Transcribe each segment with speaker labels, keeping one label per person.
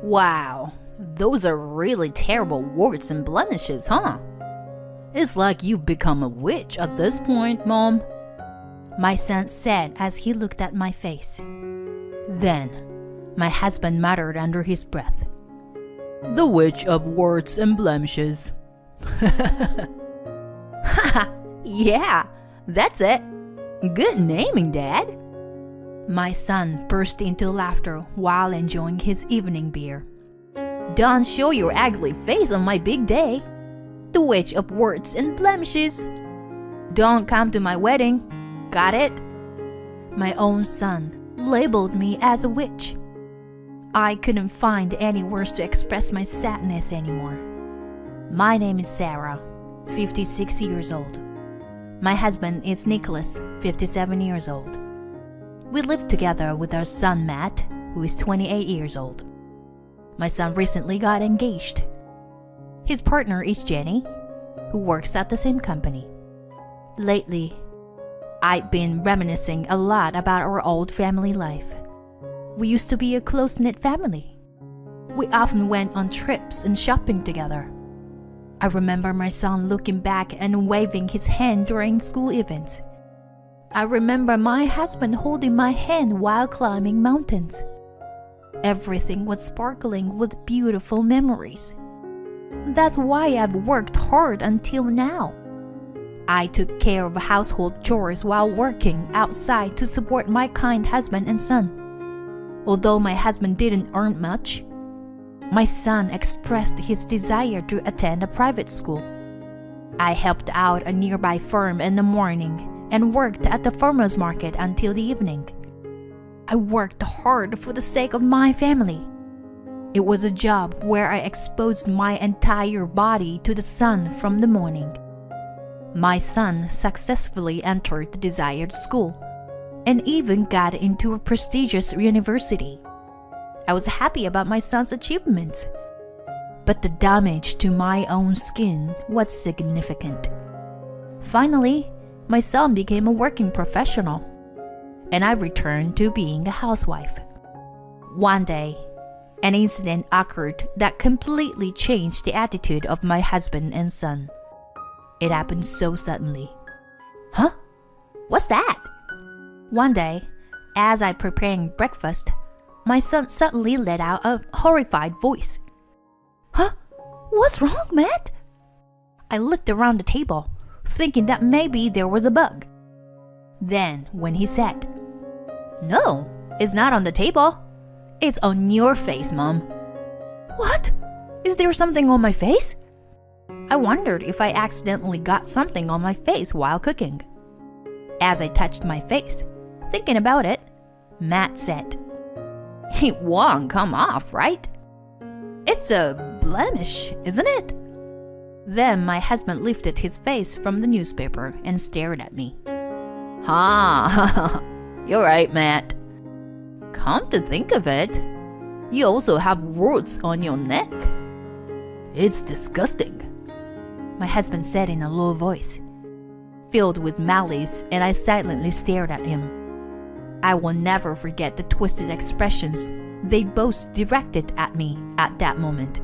Speaker 1: Wow, those are really terrible warts and blemishes, huh? It's like you've become a witch at this point, Mom.
Speaker 2: My son said as he looked at my face. Then, my husband muttered under his breath.
Speaker 1: The witch of warts and blemishes.
Speaker 2: Haha, yeah, that's it. Good naming, Dad. My son burst into laughter while enjoying his evening beer.
Speaker 1: Don't show your ugly face on my big day. The witch of warts and blemishes. Don't come to my wedding. Got it?
Speaker 2: My own son labeled me as a witch. I couldn't find any words to express my sadness anymore. My name is Sarah, 56 years old. My husband is Nicholas, 57 years old. We live together with our son Matt, who is 28 years old. My son recently got engaged. His partner is Jenny, who works at the same company. Lately, I've been reminiscing a lot about our old family life. We used to be a close-knit family. We often went on trips and shopping together. I remember my son looking back and waving his hand during school events. I remember my husband holding my hand while climbing mountains. Everything was sparkling with beautiful memories. That's why I've worked hard until now. I took care of household chores while working outside to support my kind husband and son. Although my husband didn't earn much, my son expressed his desire to attend a private school. I helped out a nearby firm in the morning and worked at the farmer's market until the evening. I worked hard for the sake of my family. It was a job where I exposed my entire body to the sun from the morning. My son successfully entered the desired school and even got into a prestigious university. I was happy about my son's achievements, but the damage to my own skin was significant. Finally, my son became a working professional, and I returned to being a housewife. One day, an incident occurred that completely changed the attitude of my husband and son. It happened so suddenly.
Speaker 1: Huh? What's that?
Speaker 2: One day, as I preparing breakfast, my son suddenly let out a horrified voice.
Speaker 1: Huh? What's wrong, Matt?
Speaker 2: I looked around the table, thinking that maybe there was a bug. Then, when he said,
Speaker 1: No, it's not on the table. It's on your face, Mom.
Speaker 2: What? Is there something on my face? I wondered if I accidentally got something on my face while cooking. As I touched my face, thinking about it, Matt said,
Speaker 1: It won't come off, right? It's a blemish, isn't it?
Speaker 2: Then my husband lifted his face from the newspaper and stared at me.
Speaker 1: Ha! You're right, Matt. Come to think of it, you also have warts on your neck. It's disgusting,
Speaker 2: my husband said in a low voice, filled with malice, and I silently stared at him. I will never forget the twisted expressions they both directed at me at that moment.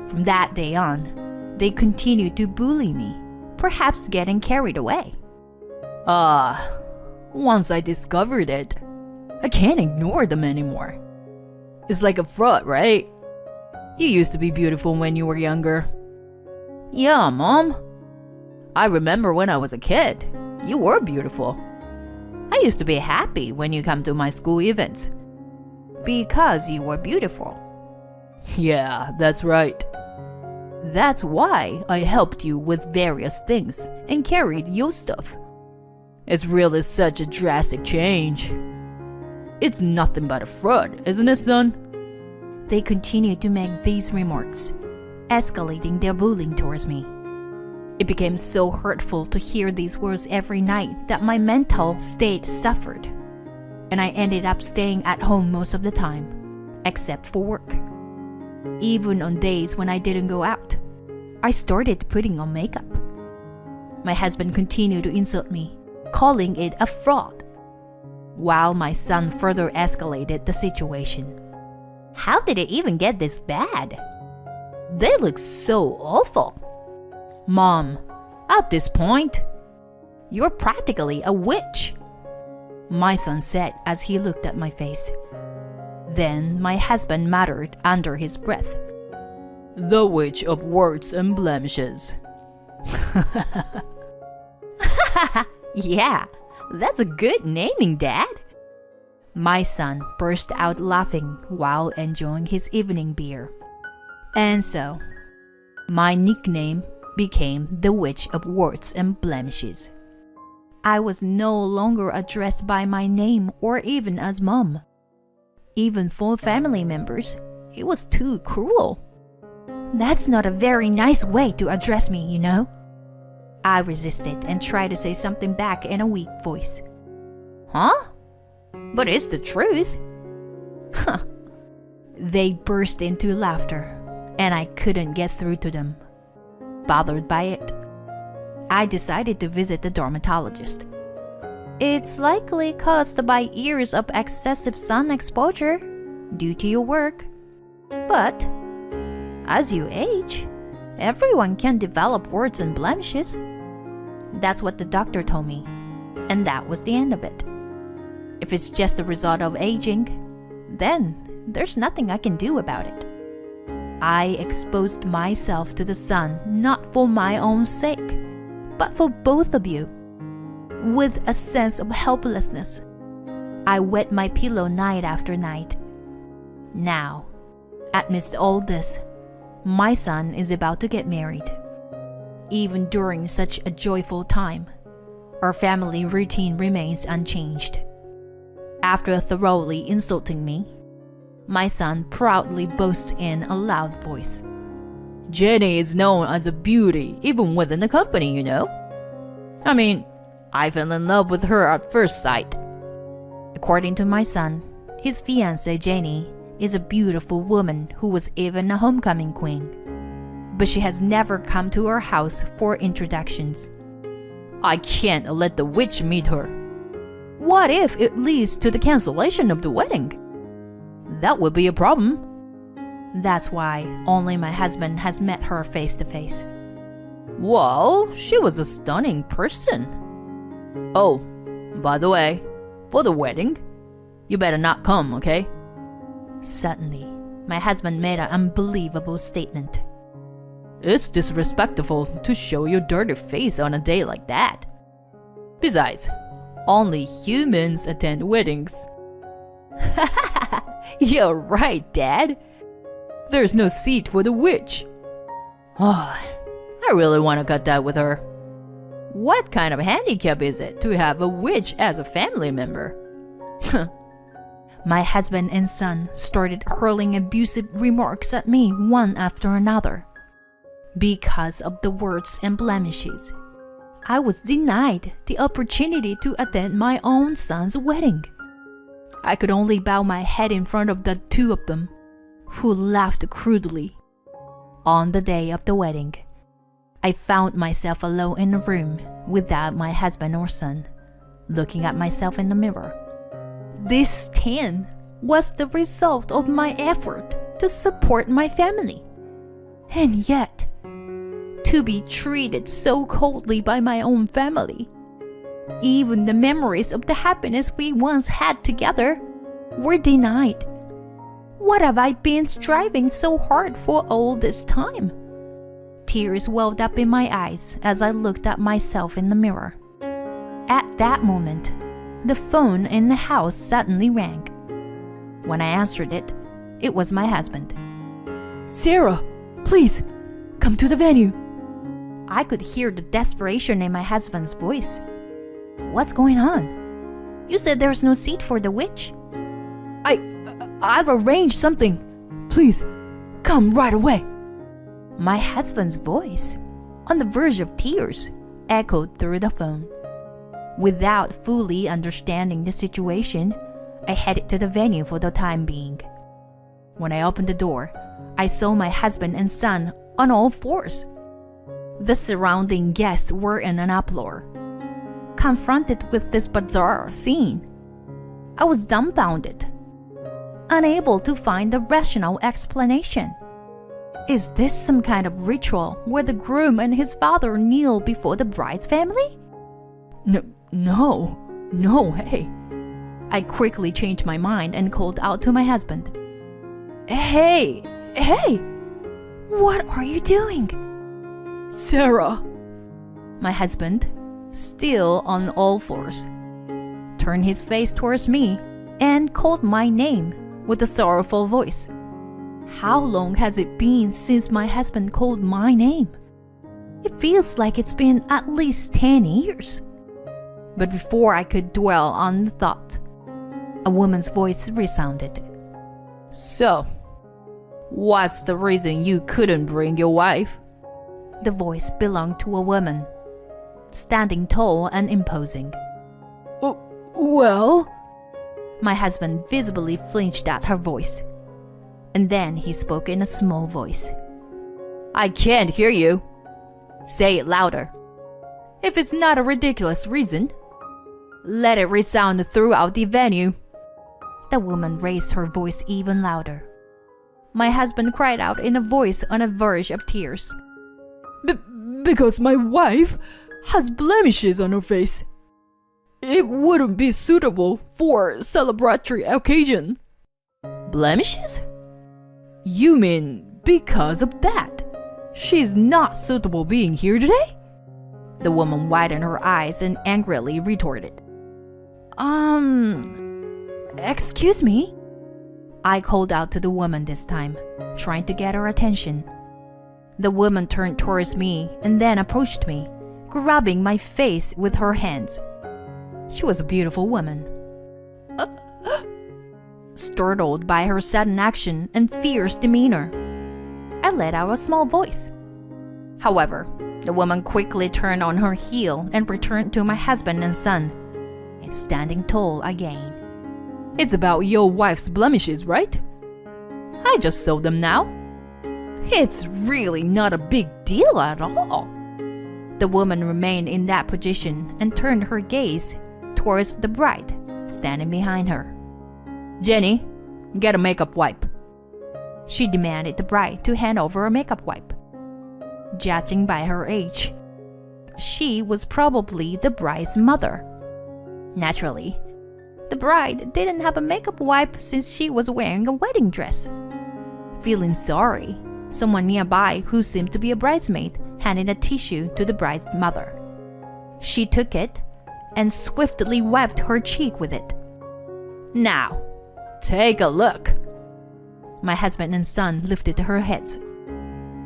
Speaker 2: From that day on, they continued to bully me, perhaps getting carried away.
Speaker 1: Once I discovered it, I can't ignore them anymore. It's like a fraud, right? You used to be beautiful when you were younger. Yeah, Mom. I remember when I was a kid, you were beautiful. I used to be happy when you come to my school events.
Speaker 2: Because you were beautiful.
Speaker 1: Yeah, that's right. That's why I helped you with various things and carried your stuff. It's really such a drastic change. It's nothing but a fraud, isn't it, son?
Speaker 2: They continued to make these remarks, escalating their bullying towards me. It became so hurtful to hear these words every night that my mental state suffered, and I ended up staying at home most of the time, except for work. Even on days when I didn't go out, I started putting on makeup. My husband continued to insult me, calling it a fraud, while my son further escalated the situation. How did it even get this bad?
Speaker 1: They look so awful. Mom, at this point,
Speaker 2: you're practically a witch, my son said as he looked at my face. Then my husband muttered under his breath,
Speaker 1: the witch of warts and blemishes.
Speaker 2: Yeah, that's a good naming, Dad. My son burst out laughing while enjoying his evening beer. And so, my nickname became the Witch of Warts and Blemishes. I was no longer addressed by my name or even as Mom. Even for family members, it was too cruel. That's not a very nice way to address me, you know. I resisted and tried to say something back in a weak voice.
Speaker 1: Huh? But it's the truth.
Speaker 2: They burst into laughter, and I couldn't get through to them. Bothered by it, I decided to visit the dermatologist. It's likely caused by years of excessive sun exposure due to your work. But as you age, everyone can develop warts and blemishes. That's what the doctor told me, and that was the end of it. If it's just a result of aging, then there's nothing I can do about it. I exposed myself to the sun not for my own sake, but for both of you. With a sense of helplessness, I wet my pillow night after night. Now, amidst all this, my son is about to get married. Even during such a joyful time, our family routine remains unchanged. After thoroughly insulting me, my son proudly boasts in a loud voice,
Speaker 1: Jenny is known as a beauty even within the company, you know? I mean, I fell in love with her at first sight.
Speaker 2: According to my son, his fiancée Jenny is a beautiful woman who was even a homecoming queen. But she has never come to our house for introductions.
Speaker 1: I can't let the witch meet her.
Speaker 2: What if it leads to the cancellation of the wedding?
Speaker 1: That would be a problem.
Speaker 2: That's why only my husband has met her face to face.
Speaker 1: Well, she was a stunning person. Oh, by the way, for the wedding, you better not come, okay?
Speaker 2: Suddenly, my husband made an unbelievable statement.
Speaker 1: It's disrespectful to show your dirty face on a day like that. Besides, only humans attend weddings.
Speaker 2: You're right, Dad.
Speaker 1: There's no seat for the witch. Oh, I really want to cut that with her. What kind of handicap is it to have a witch as a family member?
Speaker 2: My husband and son started hurling abusive remarks at me one after another. Because of the warts and blemishes, I was denied the opportunity to attend my own son's wedding. I could only bow my head in front of the two of them, who laughed crudely. On the day of the wedding, I found myself alone in a room without my husband or son, looking at myself in the mirror. This tan was the result of my effort to support my family. And yet, to be treated so coldly by my own family. Even the memories of the happiness we once had together were denied. What have I been striving so hard for all this time? Tears welled up in my eyes as I looked at myself in the mirror. At that moment, the phone in the house suddenly rang. When I answered it, it was my husband.
Speaker 1: Sarah, please, come to the venue.
Speaker 2: I could hear the desperation in my husband's voice. What's going on? You said there's no seat for the witch.
Speaker 1: I've arranged something. Please, come right away.
Speaker 2: My husband's voice, on the verge of tears, echoed through the phone. Without fully understanding the situation, I headed to the venue for the time being. When I opened the door, I saw my husband and son on all fours. The surrounding guests were in an uproar. Confronted with this bizarre scene, I was dumbfounded. unable to find a rational explanation. Is this some kind of ritual where the groom and his father kneel before the bride's family?
Speaker 1: No, hey. I quickly changed my mind and called out to my husband. Hey!
Speaker 2: What are you doing?
Speaker 1: Sarah! My husband, still on all fours, turned his face towards me and called my name with a sorrowful voice. How long has it been since my husband called my name? It feels like it's been at least 10 years. But before I could dwell on the thought, a woman's voice resounded. So, what's the reason you couldn't bring your wife? The voice belonged to a woman, standing tall and imposing. Well? My husband visibly flinched at her voice, and then he spoke in a small voice. I can't hear you. Say it louder. If it's not a ridiculous reason, let it resound throughout the venue. The woman raised her voice even louder. My husband cried out in a voice on the verge of tears. Because my wife has blemishes on her face. It wouldn't be suitable for celebratory occasion. Blemishes? You mean because of that? She's not suitable being here today? The woman widened her eyes and angrily retorted. Excuse me? I called out to the woman this time, trying to get her attention. The woman turned towards me and then approached me, grabbing my face with her hands. She was a beautiful woman. Startled by her sudden action and fierce demeanor, I let out a small voice. However, the woman quickly turned on her heel and returned to my husband and son, standing tall again. It's about your wife's blemishes, right? I just saw them now. It's really not a big deal at all. The woman remained in that position and turned her gaze towards the bride, standing behind her. Jenny, get a makeup wipe. She demanded the bride to hand over a makeup wipe. Judging by her age, she was probably the bride's mother. Naturally, the bride didn't have a makeup wipe since she was wearing a wedding dress. Feeling sorry, someone nearby who seemed to be a bridesmaid handed a tissue to the bride's mother. She took it and swiftly wiped her cheek with it. Now, take a look. My husband and son lifted their heads.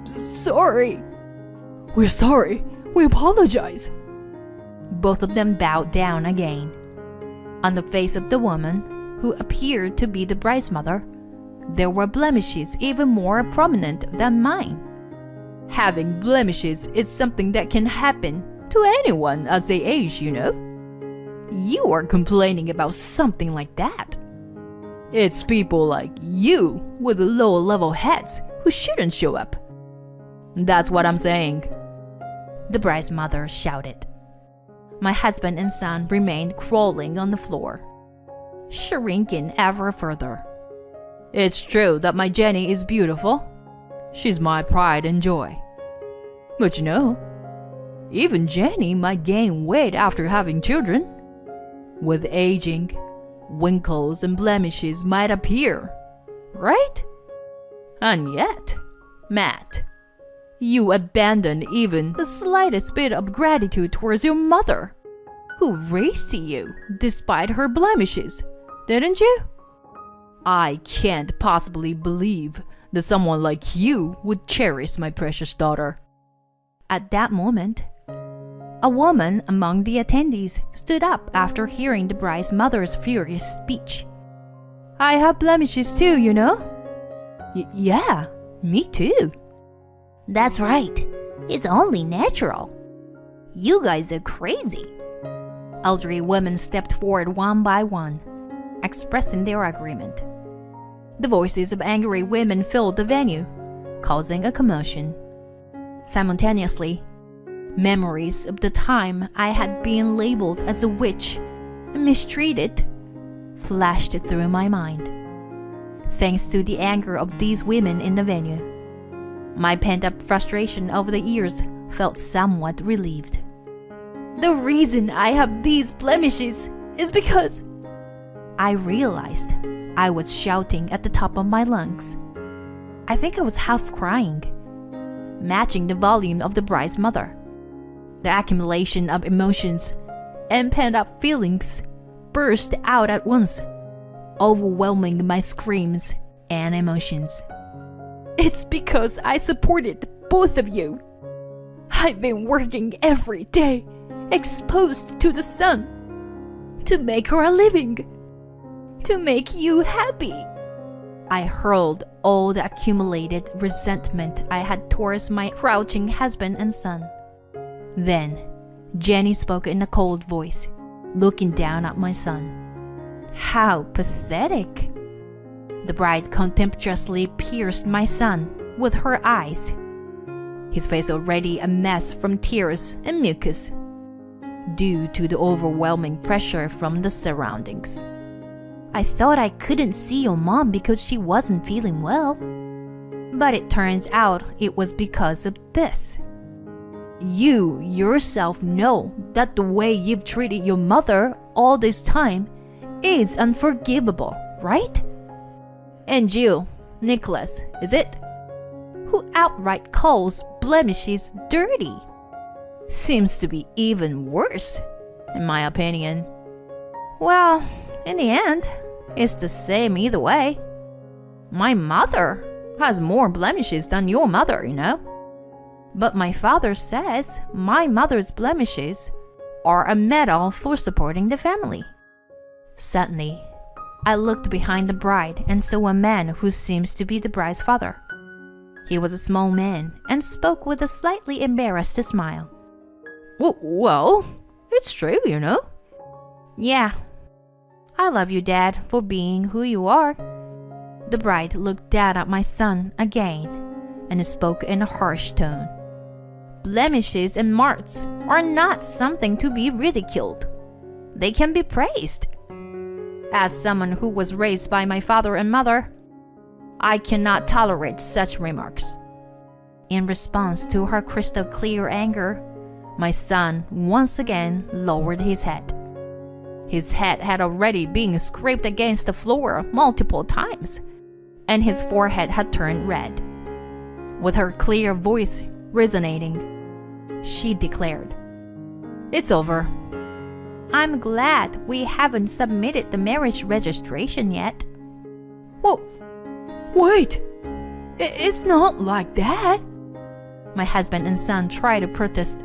Speaker 1: Sorry. We're sorry. We apologize. Both of them bowed down again. On the face of the woman, who appeared to be the bride's mother, there were blemishes even more prominent than mine. Having blemishes is something that can happen to anyone as they age, you know. You are complaining about something like that. It's people like you with low-level heads who shouldn't show up. That's what I'm saying. The bride's mother shouted. My husband and son remained crawling on the floor, shrinking ever further. It's true that my Jenny is beautiful. She's my pride and joy. But you know, even Jenny might gain weight after having children. With aging, wrinkles and blemishes might appear, right? And yet, Matt, you abandoned even the slightest bit of gratitude towards your mother, who raised you despite her blemishes, didn't you? I can't possibly believe that someone like you would cherish my precious daughter. At that moment, a woman among the attendees stood up after hearing the bride's mother's furious speech. I have blemishes too, you know? Yeah, me too.
Speaker 2: That's right. It's only natural. You guys are crazy.
Speaker 1: Elderly women stepped forward one by one, expressing their agreement. The voices of angry women filled the venue, causing a commotion. Simultaneously, memories of the time I had been labeled as a witch and mistreated flashed through my mind.
Speaker 2: thanks to the anger of these women in the venue. My pent-up frustration over the years felt somewhat relieved. The reason I have these blemishes is because I realized I was shouting at the top of my lungs. I think I was half crying, matching the volume of the bride's mother. The accumulation of emotions and pent-up feelings burst out at once, overwhelming my screams and emotions. It's because I supported both of you. I've been working every day, exposed to the sun, to make her a living, to make you happy. I hurled all the accumulated resentment I had towards my crouching husband and son. Then, Jenny spoke in a cold voice, looking down at my son. How pathetic! The bride contemptuously pierced my son with her eyes, his face already a mess from tears and mucus, due to the overwhelming pressure from the surroundings. I thought I couldn't see your mom because she wasn't feeling well. But it turns out it was because of this. You yourself know that the way you've treated your mother all this time is unforgivable, right? And you, Nicholas, is it? Who outright calls blemishes dirty. Seems to be even worse, in my opinion. Well, in the end, it's the same either way. My mother has more blemishes than your mother, you know. But my father says my mother's blemishes are a medal for supporting the family. Suddenly, I looked behind the bride and saw a man who seems to be the bride's father. He was a small man and spoke with a slightly embarrassed smile. Well, it's true, you know. Yeah. I love you, Dad, for being who you are. The bride looked down at my son again and spoke in a harsh tone. Blemishes and marks are not something to be ridiculed. They can be praised. As someone who was raised by my father and mother, I cannot tolerate such remarks. In response to her crystal clear anger, my son once again lowered his head. His head had already been scraped against the floor multiple times, and his forehead had turned red. With her clear voice resonating, she declared, "It's over. I'm glad we haven't submitted the marriage registration yet." Whoa, wait, it's not like that. My husband and son tried to protest,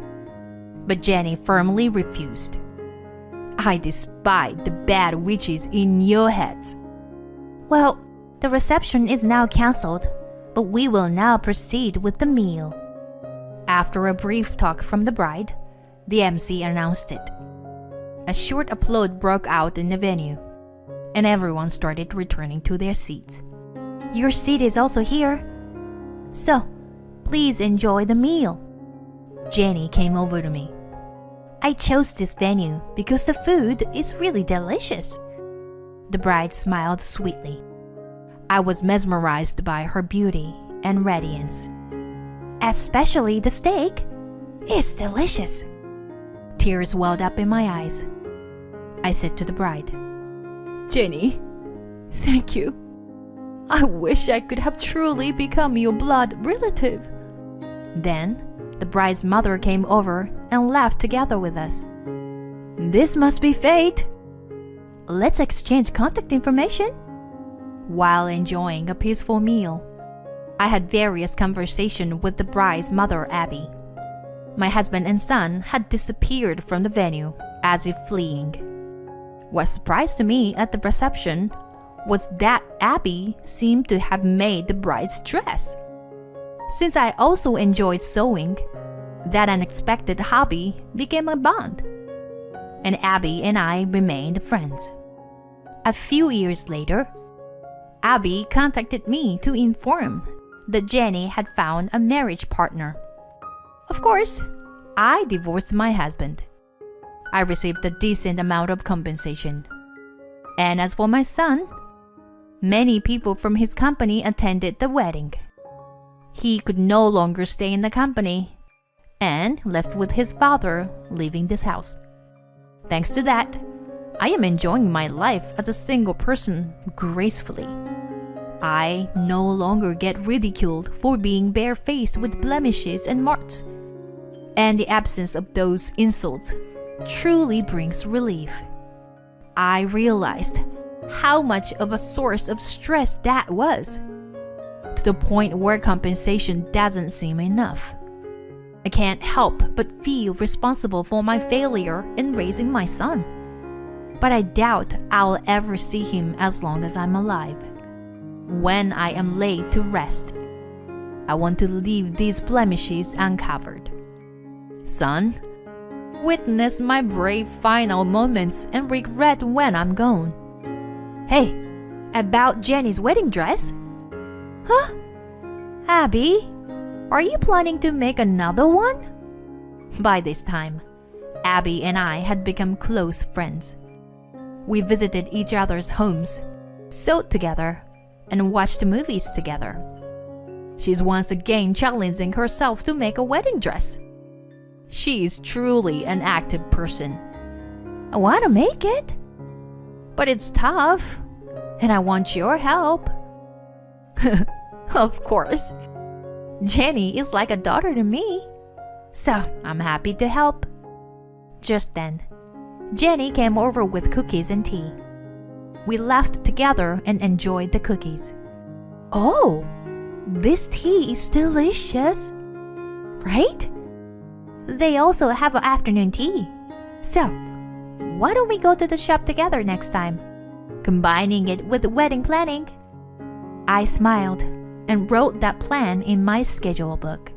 Speaker 2: but Jenny firmly refused. I despise the bad witches in your heads. Well, the reception is now cancelled, but we will now proceed with the meal. After a brief talk from the bride, the MC announced it. A short applaud broke out in the venue, and everyone started returning to their seats. Your seat is also here. So, please enjoy the meal. Jenny came over to me. I chose this venue because the food is really delicious. The bride smiled sweetly. I was mesmerized by her beauty and radiance. Especially the steak. It's delicious. Tears welled up in my eyes. I said to the bride, Jenny, thank you. I wish I could have truly become your blood relative. Then, the bride's mother came over and laughed together with us. This must be fate. Let's exchange contact information. While enjoying a peaceful meal, I had various conversations with the bride's mother, Abby. My husband and son had disappeared from the venue as if fleeing. What surprised me at the reception was that Abby seemed to have made the bride's dress. Since I also enjoyed sewing, that unexpected hobby became a bond, and Abby and I remained friends. A few years later, Abby contacted me to inform that Jenny had found a marriage partner. Of course, I divorced my husband. I received a decent amount of compensation. And as for my son, Many people from his company attended the wedding. He could no longer stay in the company and left with his father, leaving this house. Thanks to that, I am enjoying my life as a single person gracefully. I no longer get ridiculed for being barefaced with blemishes and marks, and the absence of those insults truly brings relief. I realized how much of a source of stress that was, to the point where compensation doesn't seem enough. I can't help but feel responsible for my failure in raising my son, but I doubt I'll ever see him as long as I'm alive. When I am laid to rest, I want to leave these blemishes uncovered. Son, witness my brave final moments and regret when I'm gone. Hey, about Jenny's wedding dress? Huh? Abby, are you planning to make another one? By this time, Abby and I had become close friends. We visited each other's homes, sewed together, and watched movies together. She's once again challenging herself to make a wedding dress. She is truly an active person. I want to make it, but it's tough, and I want your help. Of course. Jenny is like a daughter to me, so I'm happy to help. Just then, Jenny came over with cookies and tea. We laughed together and enjoyed the cookies. Oh, this tea is delicious, right? They also have an afternoon tea. So, why don't we go to the shop together next time, combining it with wedding planning? I smiled and wrote that plan in my schedule book.